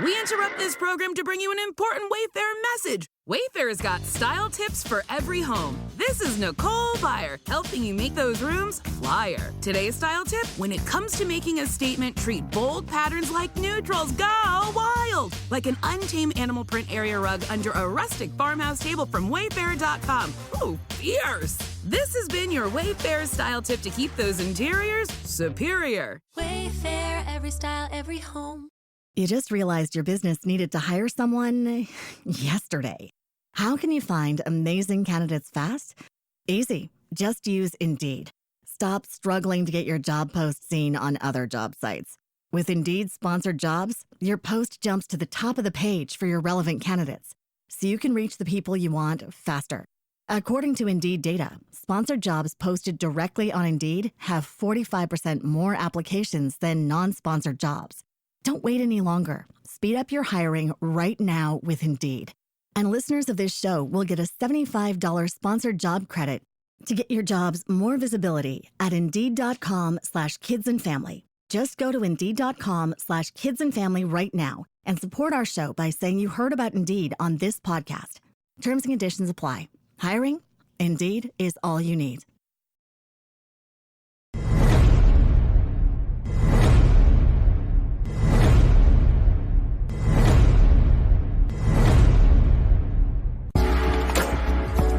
We interrupt this program to bring you an important Wayfair message. Wayfair's got style tips for every home. This is Nicole Byer, helping you make those rooms flyer. Today's style tip: when it comes to making a statement, treat bold patterns like neutrals. Go wild! Like an untamed animal print area rug under a rustic farmhouse table from Wayfair.com. Ooh, fierce! This has been your Wayfair style tip to keep those interiors superior. Wayfair, every style, every home. You just realized your business needed to hire someone yesterday. How can you find amazing candidates fast? Easy. Just use Indeed. Stop struggling to get your job post seen on other job sites. With Indeed sponsored jobs, your post jumps to the top of the page for your relevant candidates, so you can reach the people you want faster. According to Indeed data, sponsored jobs posted directly on Indeed have 45% more applications than non-sponsored jobs. Don't wait any longer. Speed up your hiring right now with Indeed. And listeners of this show will get a $75 sponsored job credit to get your jobs more visibility at Indeed.com/kidsandfamily. Just go to Indeed.com/kidsandfamily right now and support our show by saying you heard about Indeed on this podcast. Terms and conditions apply. Hiring? Indeed is all you need.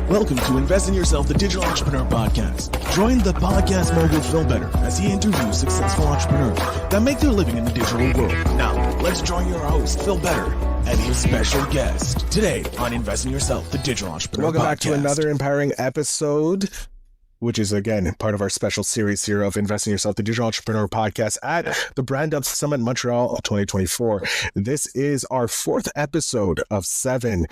Welcome to Invest in Yourself, the Digital Entrepreneur Podcast. Join the Podcast Mogul Phil Better as he interviews successful entrepreneurs that make their living in the digital world. Now, let's join your host, Phil Better, and his special guest today on Invest in Yourself, the Digital Entrepreneur Podcast. Welcome back to another empowering episode, which is, again, part of our special series here of Invest in Yourself, the Digital Entrepreneur Podcast at the Brand Up Summit Montreal 2024. This is our fourth episode of 7,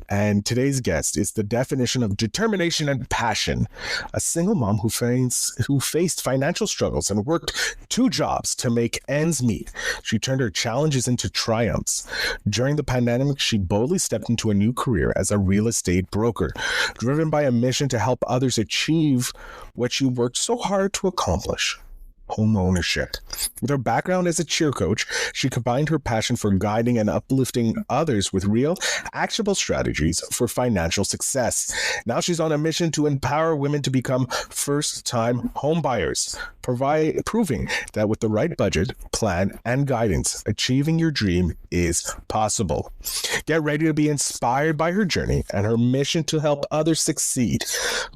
and today's guest is the definition of determination and passion. A single mom who faced financial struggles and worked 2 jobs to make ends meet. She turned her challenges into triumphs. During the pandemic, she boldly stepped into a new career as a real estate broker, driven by a mission to help others achieve what she worked so hard to accomplish: home ownership. With her background as a cheer coach, she combined her passion for guiding and uplifting others with real, actionable strategies for financial success. Now she's on a mission to empower women to become first-time home buyers, proving that with the right budget, plan, and guidance, achieving your dream is possible. Get ready to be inspired by her journey and her mission to help others succeed.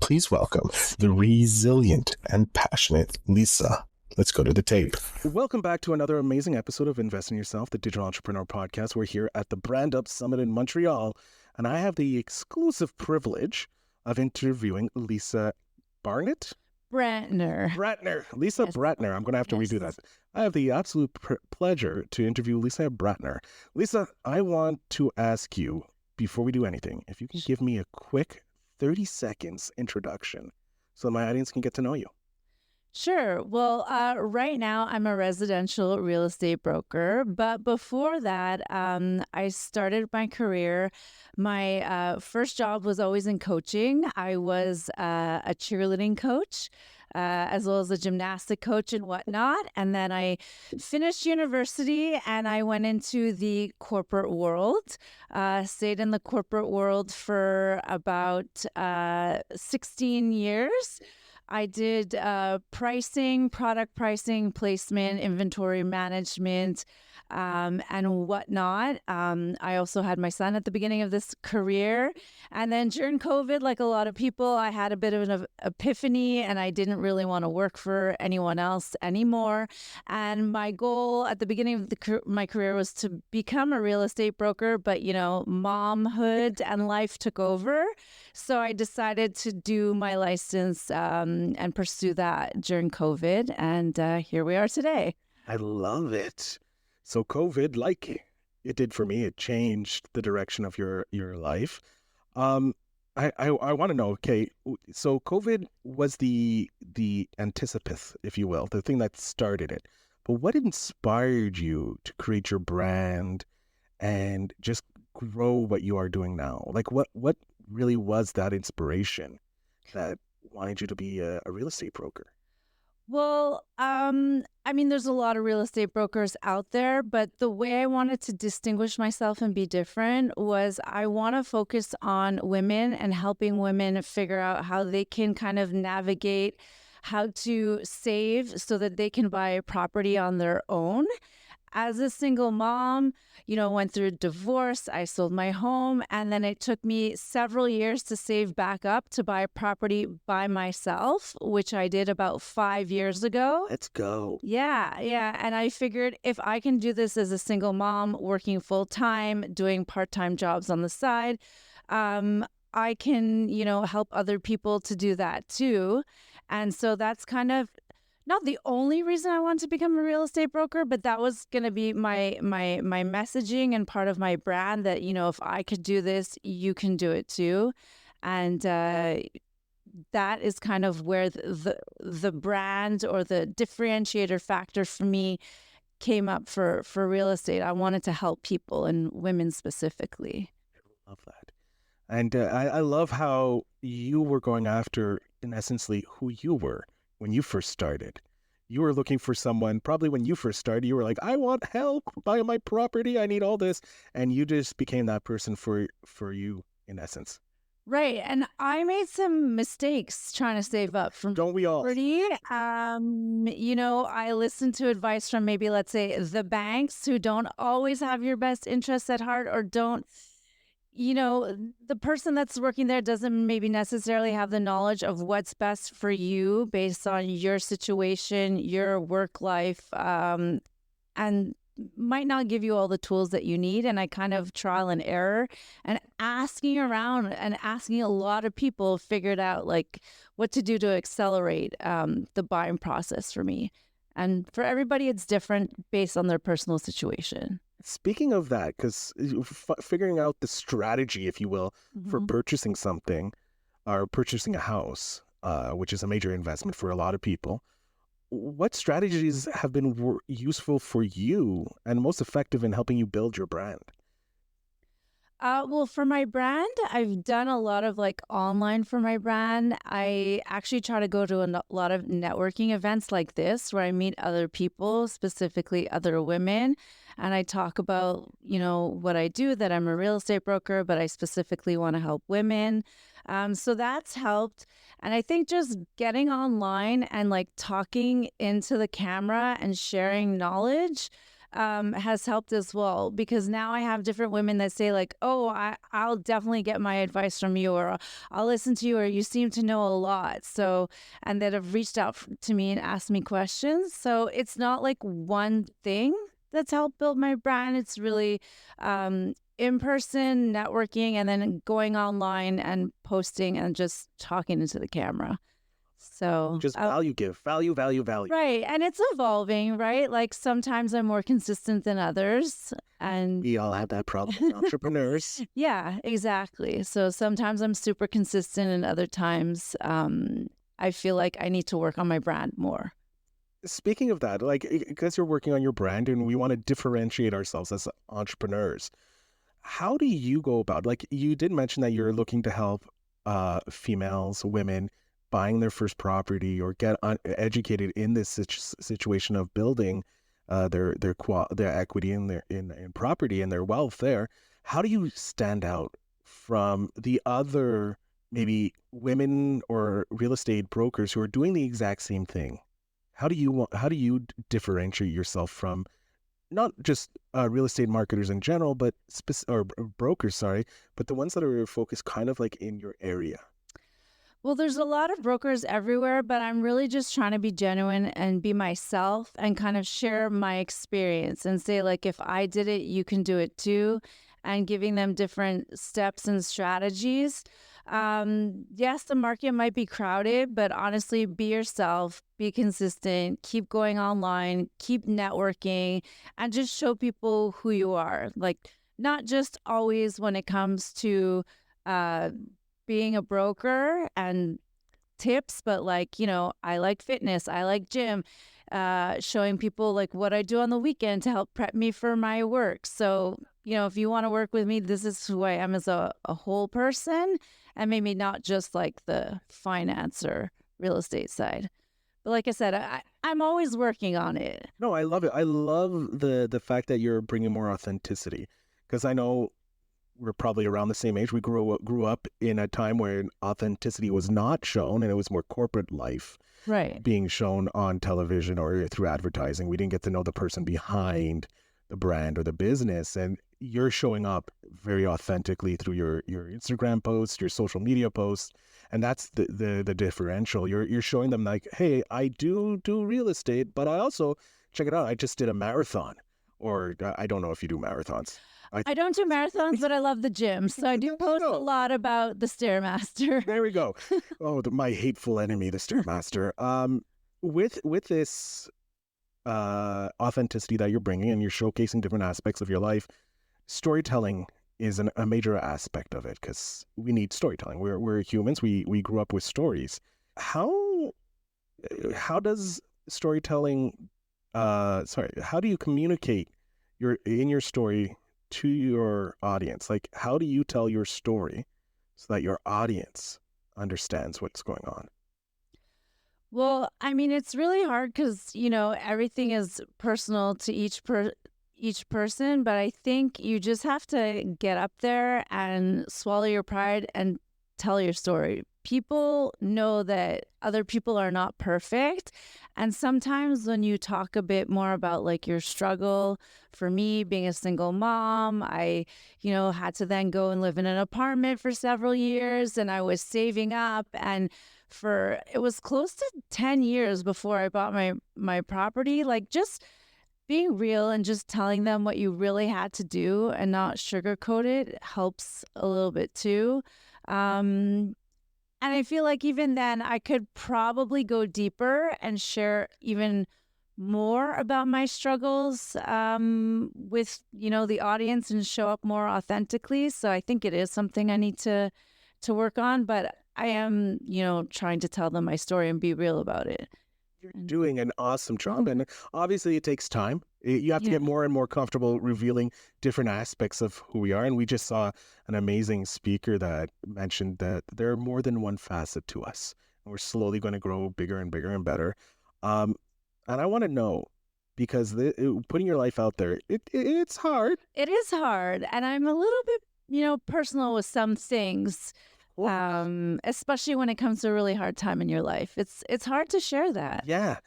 Please welcome the resilient and passionate Lisa. Let's go to the tape. Welcome back to another amazing episode of Invest in Yourself, the Digital Entrepreneur Podcast. We're here at the Brand Up Summit in Montreal, and I have the exclusive privilege of interviewing Lisa Brantner. Lisa Brantner. I'm going to have to redo that. I have the absolute pleasure to interview Lisa Brantner. Lisa, I want to ask you, before we do anything, if you can give me a quick 30 seconds introduction so my audience can get to know you. Sure. Well, right now I'm a residential real estate broker, but before that, I started my career. My first job was always in coaching. I was a cheerleading coach, as well as a gymnastic coach and whatnot. And then I finished university and I went into the corporate world, stayed in the corporate world for about 16 years. I did pricing, product pricing, placement, inventory management, and whatnot. I also had my son at the beginning of this career. And then during COVID, like a lot of people, I had a bit of an epiphany and I didn't really want to work for anyone else anymore. And my goal at the beginning of my career was to become a real estate broker, but, momhood and life took over. So I decided to do my license and pursue that during COVID. And here we are today. I love it. So COVID, like it did for me, it changed the direction of your life. I want to know, okay, so COVID was the anticipus, if you will, the thing that started it. But what inspired you to create your brand and just grow what you are doing now? Like what really was that inspiration that wanted you to be a real estate broker? Well, I mean, there's a lot of real estate brokers out there, but the way I wanted to distinguish myself and be different was I want to focus on women and helping women figure out how they can kind of navigate how to save so that they can buy a property on their own. As a single mom, went through a divorce, I sold my home, and then it took me several years to save back up to buy a property by myself, which I did about 5 years ago. Let's go. Yeah, yeah. And I figured if I can do this as a single mom, working full time, doing part-time jobs on the side, I can, help other people to do that too. And so that's kind of not the only reason I want to become a real estate broker, but that was going to be my messaging and part of my brand that, if I could do this, you can do it too. And that is kind of where the brand or the differentiator factor for me came up for real estate. I wanted to help people and women specifically. I love that. And I love how you were going after, in essence, who you were. When you first started, you were looking for someone, probably when you first started, you were like, I want help buying my property. I need all this. And you just became that person for you, in essence. Right. And I made some mistakes trying to save up from Don't we all? property. I listened to advice from maybe, let's say, the banks who don't always have your best interests at heart or don't. The person that's working there doesn't maybe necessarily have the knowledge of what's best for you based on your situation, your work life, and might not give you all the tools that you need. And I kind of trial and error and asking around and asking a lot of people figured out like what to do to accelerate the buying process for me. And for everybody, it's different based on their personal situation. Speaking of that, because figuring out the strategy, if you will, for purchasing something or purchasing a house, which is a major investment for a lot of people, what strategies have been useful for you and most effective in helping you build your brand? Well, for my brand, I've done a lot of like online for my brand. I actually try to go to a lot of networking events like this where I meet other people, specifically other women. And I talk about, what I do, that I'm a real estate broker, but I specifically want to help women. So that's helped. And I think just getting online and like talking into the camera and sharing knowledge has helped as well, because now I have different women that say like, oh, I'll definitely get my advice from you, or I'll listen to you, or you seem to know a lot. So, and that have reached out to me and asked me questions. So it's not like one thing that's helped build my brand. It's really in-person networking and then going online and posting and just talking into the camera. So just value. Right. And it's evolving, right? Like sometimes I'm more consistent than others. And we all have that problem as entrepreneurs. Yeah, exactly. So sometimes I'm super consistent and other times I feel like I need to work on my brand more. Speaking of that, like, because you're working on your brand and we want to differentiate ourselves as entrepreneurs, how do you go about, like, you did mention that you're looking to help females, women, buying their first property or get educated in this situation of building their equity in property and their wealth there. How do you stand out from the other maybe women or real estate brokers who are doing the exact same thing? How do you differentiate yourself from not just real estate marketers in general, but brokers, but the ones that are focused kind of like in your area? Well, there's a lot of brokers everywhere, but I'm really just trying to be genuine and be myself and kind of share my experience and say, like, if I did it, you can do it too, and giving them different steps and strategies. Yes, the market might be crowded, but honestly, be yourself, be consistent, keep going online, keep networking, and just show people who you are. Like, not just always when it comes to being a broker and tips, but like, I like fitness, I like gym, showing people like what I do on the weekend to help prep me for my work. So, if you want to work with me, this is who I am as a whole person, and maybe not just like the finance or real estate side. But like I said, I'm always working on it. No, I love it. I love the fact that you're bringing more authenticity, because I know we're probably around the same age. We grew up in a time where authenticity was not shown, and it was more corporate life Right. being shown on television or through advertising. We didn't get to know the person behind the brand or the business, and you're showing up very authentically through your Instagram posts, your social media posts, and that's the differential. You're showing them like, hey, I do real estate, but I also, check it out, I just did a marathon. Or I don't know if you do marathons. I don't do marathons, but I love the gym. So I do post a lot about the Stairmaster. There we go. Oh, my hateful enemy, the Stairmaster. With this authenticity that you're bringing, and you're showcasing different aspects of your life, storytelling is a major aspect of it, because we need storytelling. We're humans. We grew up with stories. How does storytelling? How do you communicate your story to your audience? Like, how do you tell your story so that your audience understands what's going on? Well, I mean, it's really hard because, everything is personal to each person, but I think you just have to get up there and swallow your pride and tell your story. People know that other people are not perfect. And sometimes when you talk a bit more about like your struggle, for me being a single mom, I, had to then go and live in an apartment for several years, and I was saving up, and it was close to 10 years before I bought my property. Like, just being real and just telling them what you really had to do and not sugarcoat it helps a little bit too. And I feel like even then I could probably go deeper and share even more about my struggles with, the audience, and show up more authentically. So I think it is something I need to work on, but I am, trying to tell them my story and be real about it. You're doing an awesome job, and obviously it takes time. You have to get more and more comfortable revealing different aspects of who we are. And we just saw an amazing speaker that mentioned that there are more than one facet to us, and we're slowly going to grow bigger and bigger and better. And I want to know, because putting your life out there, it's hard. It is hard, and I'm a little bit, personal with some things. Especially when it comes to a really hard time in your life. It's hard to share that. Yeah.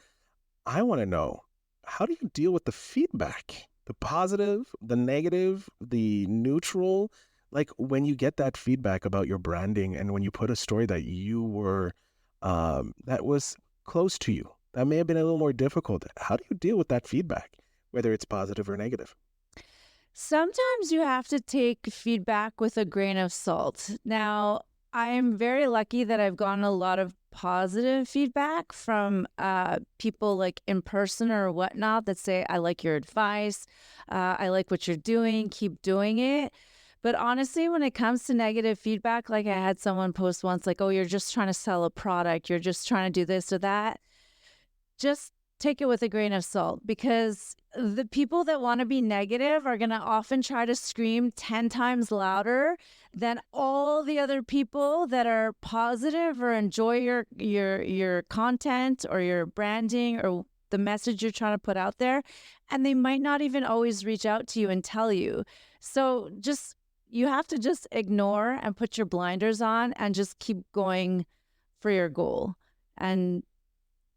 I want to know, how do you deal with the feedback? The positive, the negative, the neutral? Like, when you get that feedback about your branding, and when you put a story that you were, that was close to you, that may have been a little more difficult. How do you deal with that feedback, whether it's positive or negative? Sometimes you have to take feedback with a grain of salt. Now, I am very lucky that I've gotten a lot of positive feedback from people like in person or whatnot that say, I like your advice. I like what you're doing. Keep doing it. But honestly, when it comes to negative feedback, like I had someone post once, like, oh, you're just trying to sell a product. You're just trying to do this or that. Just take it with a grain of salt, because the people that want to be negative are going to often try to scream 10 times louder than all the other people that are positive or enjoy your content or your branding or the message you're trying to put out there. And they might not even always reach out to you and tell you. So you have to just ignore and put your blinders on and just keep going for your goal, and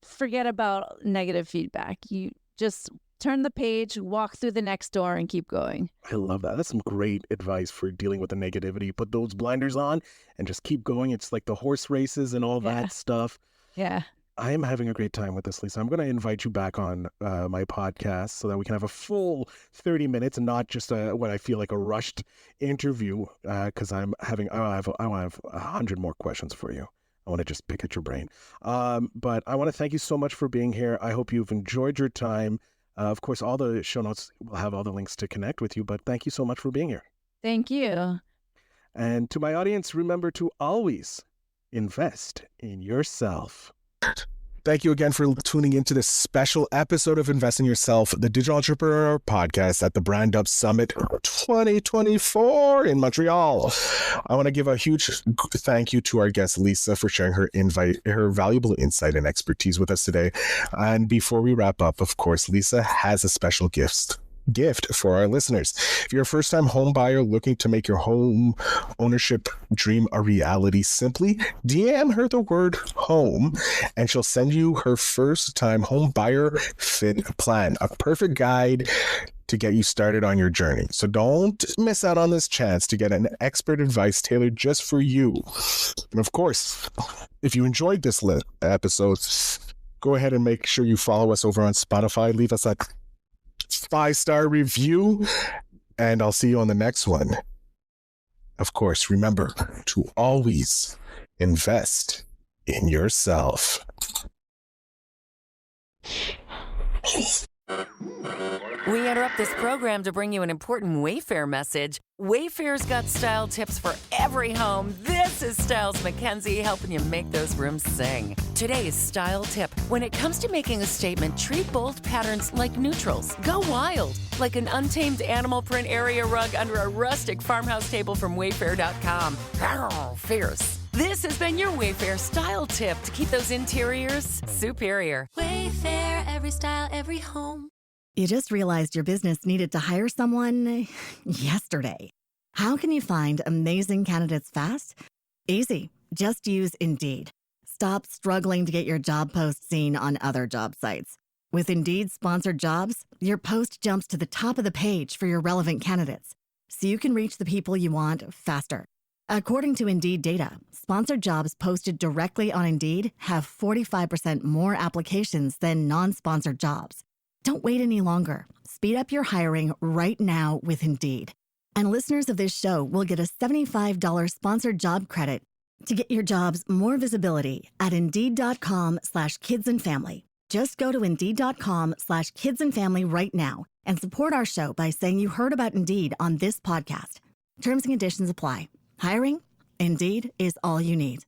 forget about negative feedback. You just turn the page, walk through the next door, and keep going. I love that. That's some great advice for dealing with the negativity. Put those blinders on and just keep going. It's like the horse races and all that stuff. Yeah. I am having a great time with this, Lisa. I'm going to invite you back on my podcast so that we can have a full 30 minutes and not just what I feel like a rushed interview, because I have 100 more questions for you. I want to just pick at your brain. But I want to thank you so much for being here. I hope you've enjoyed your time. Of course, all the show notes will have all the links to connect with you, but thank you so much for being here. Thank you. And to my audience, remember to always invest in yourself. Thank you again for tuning into this special episode of Invest in Yourself, the Digital Entrepreneur Podcast at the Brand Up Summit 2024 in Montreal. I want to give a huge thank you to our guest, Lisa, for sharing her valuable insight and expertise with us today. And before we wrap up, of course, Lisa has a special gift for our listeners. If you're a first-time home buyer looking to make your home ownership dream a reality, simply DM her the word home and she'll send you her first-time home buyer fit plan, a perfect guide to get you started on your journey. So don't miss out on this chance to get an expert advice tailored just for you. And of course, if you enjoyed this episode, go ahead and make sure you follow us over on Spotify. Leave us a 5-star review, and I'll see you on the next one. Of course, remember to always invest in yourself. We interrupt this program to bring you an important Wayfair message. Wayfair's got style tips for every home. This is Styles Mackenzie helping you make those rooms sing. Today's style tip: when it comes to making a statement, treat bold patterns like neutrals. Go wild, like an untamed animal print area rug under a rustic farmhouse table from Wayfair.com. Fierce. This has been your Wayfair style tip to keep those interiors superior. Wayfair, every style, every home. You just realized your business needed to hire someone yesterday. How can you find amazing candidates fast? Easy. Just use Indeed. Stop struggling to get your job post seen on other job sites. With Indeed sponsored jobs, your post jumps to the top of the page for your relevant candidates, so you can reach the people you want faster. According to Indeed data, sponsored jobs posted directly on Indeed have 45% more applications than non-sponsored jobs. Don't wait any longer. Speed up your hiring right now with Indeed. And listeners of this show will get a $75 sponsored job credit to get your jobs more visibility at Indeed.com/kidsandfamily. Just go to Indeed.com/kidsandfamily right now and support our show by saying you heard about Indeed on this podcast. Terms and conditions apply. Hiring? Indeed is all you need.